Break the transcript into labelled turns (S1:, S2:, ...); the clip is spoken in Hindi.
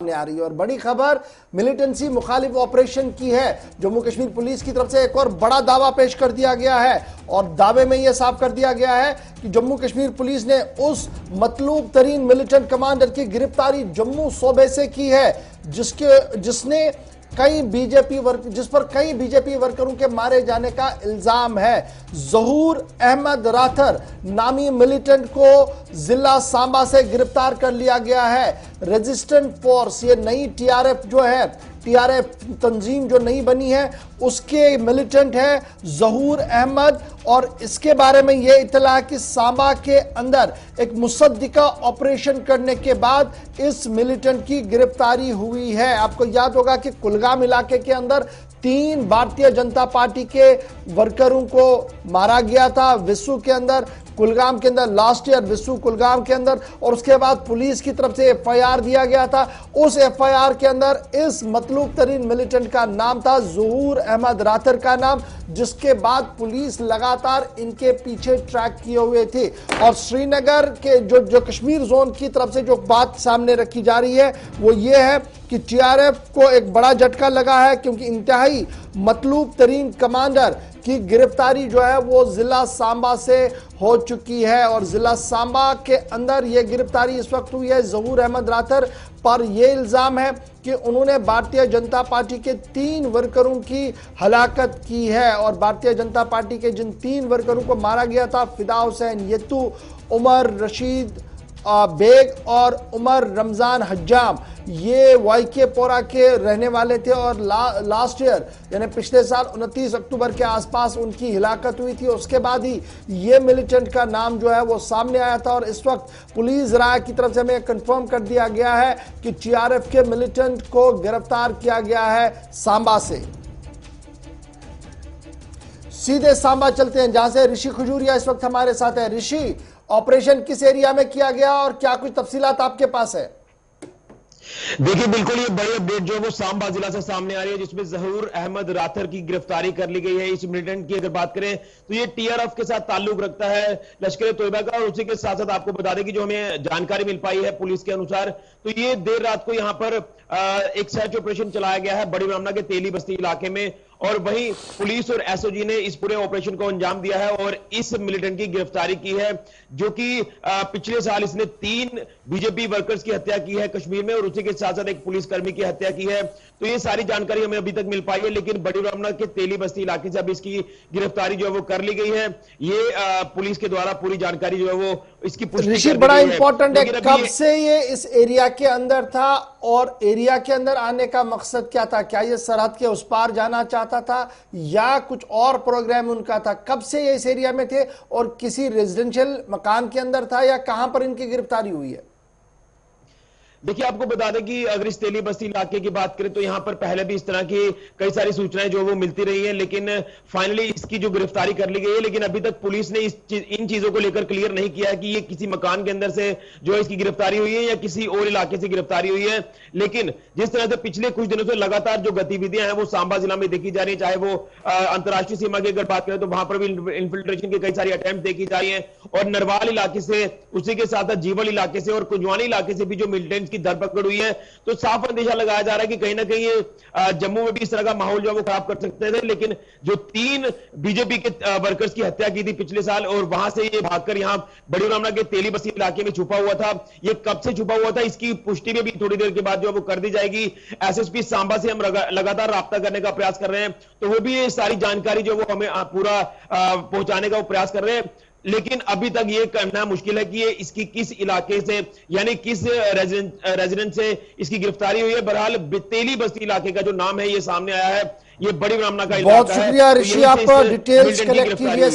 S1: सामने आ रही है। और बड़ी खबर मिलिटेंसी मुखालिफ ऑपरेशन की है। जम्मू कश्मीर पुलिस की तरफ से एक और बड़ा दावा पेश कर दिया गया है और दावे में यह साफ कर दिया गया है कि जम्मू कश्मीर पुलिस ने उस मतलूब तरीन मिलिटेंट कमांडर की गिरफ्तारी जम्मू सूबे से की है जिस पर कई बीजेपी वर्करों के मारे जाने का इल्जाम है। ज़हूर अहमद राथर नामी मिलिटेंट को जिला सांबा से गिरफ्तार कर लिया गया है। रेजिस्टेंट फोर्स, ये नई टीआरएफ जो है, टीआरएफ तंजीम जो नई बनी है उसके मिलिटेंट है ज़हूर अहमद। और इसके बारे में यह इत्तला है कि सांबा के अंदर एक मुसद्दिका ऑपरेशन करने के बाद इस मिलिटेंट की गिरफ्तारी हुई है। आपको याद होगा कि कुलगाम इलाके के अंदर 3 भारतीय जनता पार्टी के वर्करों को मारा गया था विस्सू के अंदर, कुलगाम के अंदर लास्ट ईयर विस्सू कुलगाम के अंदर। और उसके बाद पुलिस की तरफ से एफआईआर दिया गया था। उस एफआईआर के अंदर इस मतलूब तरीन मिलिटेंट का नाम था ज़हूर अहमद राथर का नाम, जिसके बाद पुलिस लगातार इनके पीछे ट्रैक किए हुए थे। और श्रीनगर के जो कश्मीर जोन की तरफ से जो बात सामने रखी जा रही है वो ये है कि टीआरएफ को एक बड़ा झटका लगा है, क्योंकि इंतहाई मतलूब तरीन कमांडर की गिरफ्तारी जो है वो जिला सांबा से हो चुकी है। और जिला सांबा के अंदर यह गिरफ्तारी इस वक्त हुई है ज़हूर अहमद राथर पर। यह इल्जाम है कि उन्होंने भारतीय जनता पार्टी के 3 वर्करों की हलाकत की है। और भारतीय जनता पार्टी के जिन 3 वर्करों को मारा गया था, फिदा हुसैन यत्तू, उमर रशीद बेग और उमर रमजान हज्जाम, ये वाईके पोरा के रहने वाले थे। और लास्ट ईयर यानी पिछले साल 29 अक्टूबर के आसपास उनकी हिलाकत हुई थी। उसके बाद ही ये मिलिटेंट का नाम जो है वो सामने आया था। और इस वक्त पुलिस राय की तरफ से हमें कंफर्म कर दिया गया है कि टीआरएफ के मिलिटेंट को गिरफ्तार किया गया है सांबा से। सीधे सांबा चलते हैं जहां से ऋषि खजूरिया इस वक्त हमारे साथ है। ऋषि, ऑपरेशन किस एरिया में किया गया और क्या कुछ तफसीलात आपके पास है?
S2: देखिए, बिल्कुल ये बड़ी अपडेट जो है वो सांबा जिला से सामने आ रही है, जिसमें ज़हूर अहमद राथर की गिरफ्तारी कर ली गई है। इस मिलिटेंट की अगर बात करें तो ये टीआरएफ के साथ ताल्लुक रखता है, लश्कर तोयबा का। और उसी के साथ साथ आपको बता दें कि जो हमें जानकारी मिल पाई है पुलिस के अनुसार, तो ये देर रात को यहां पर एक सर्च ऑपरेशन चलाया गया है बड़ी ब्राह्मणा के तेली बस्ती इलाके में। और वहीं पुलिस और एसओजी ने इस पूरे ऑपरेशन को अंजाम दिया है और इस मिलिटेंट की गिरफ्तारी की है, जो कि पिछले साल इसने 3 बीजेपी वर्कर्स की हत्या की है कश्मीर में और उसी के साथ साथ एक पुलिसकर्मी की हत्या की है। तो ये सारी जानकारी हमें अभी तक मिल पाई है, लेकिन बड़ी ब्राह्मणा के तेली बस्ती इलाके से अब इसकी गिरफ्तारी जो है वो कर ली गई है। ये पुलिस के द्वारा पूरी जानकारी जो है वो इसकी पुष्टि
S1: बड़ा इंपॉर्टेंट है, कब से ये इस एरिया के अंदर था और एरिया के अंदर आने का मकसद क्या था? क्या ये सरहद के उस पार जाना चाहता था या कुछ और प्रोग्राम उनका था? कब से ये इस एरिया में थे और किसी रेजिडेंशियल मकान के अंदर था या कहां पर इनकी गिरफ्तारी हुई है?
S2: देखिए, आपको बता दें कि अगर इस तेली बस्ती इलाके की बात करें तो यहां पर पहले भी इस तरह की कई सारी सूचनाएं जो वो मिलती रही हैं, लेकिन फाइनली इसकी जो गिरफ्तारी कर ली गई है। लेकिन अभी तक पुलिस ने इन चीजों को लेकर क्लियर नहीं किया है कि ये किसी मकान के अंदर से जो है इसकी गिरफ्तारी हुई है या किसी और इलाके से गिरफ्तारी हुई है। लेकिन जिस तरह से पिछले कुछ दिनों से लगातार जो गतिविधियां हैं वो सांबा जिला में देखी जा रही है, चाहे वो अंतर्राष्ट्रीय सीमा की अगर बात करें तो वहां पर भी इन्फिल्ट्रेशन की कई सारी अटेम्प्ट देखी जा रही है। और नरवाल इलाके से, उसी के साथ जीवल इलाके से और कुंजवानी इलाके से भी जो मिलिटेंट्स की धरपकड़ हुई है, तो साफ अंदेशा लगाया जा रहा है कि कहीं ना कहीं ये जम्मू में भी इस तरह का माहौल जो है वो खराब कर सकते थे। लेकिन जो 3 बीजेपी के वर्कर्स की हत्या की थी पिछले साल और वहां से ये भागकर यहां बड़ी ब्राह्मणा के तेली बस्ती इलाके में छुपा हुआ था, ये कब से छुपा हुआ था इसकी पुष्टि में भी थोड़ी देर के बाद जो है वो कर दी जाएगी। एसएसपी सांबा से हम लगातार राब्ता करने का प्रयास कर रहे हैं, तो वो भी ये सारी जानकारी जो वो हमें पूरा पहुंचाने का प्रयास कर रहे हैं। लेकिन अभी तक ये करना मुश्किल है कि ये इसकी किस इलाके से यानी किस रेजिडेंट से इसकी गिरफ्तारी हुई है। बहरहाल तेली बस्ती इलाके का जो नाम है ये सामने आया है, ये बड़ी ब्राह्मणा का इलाका है।
S1: बहुत शुक्रिया ऋषि, आप डिटेल्स कलेक्ट कीजिए।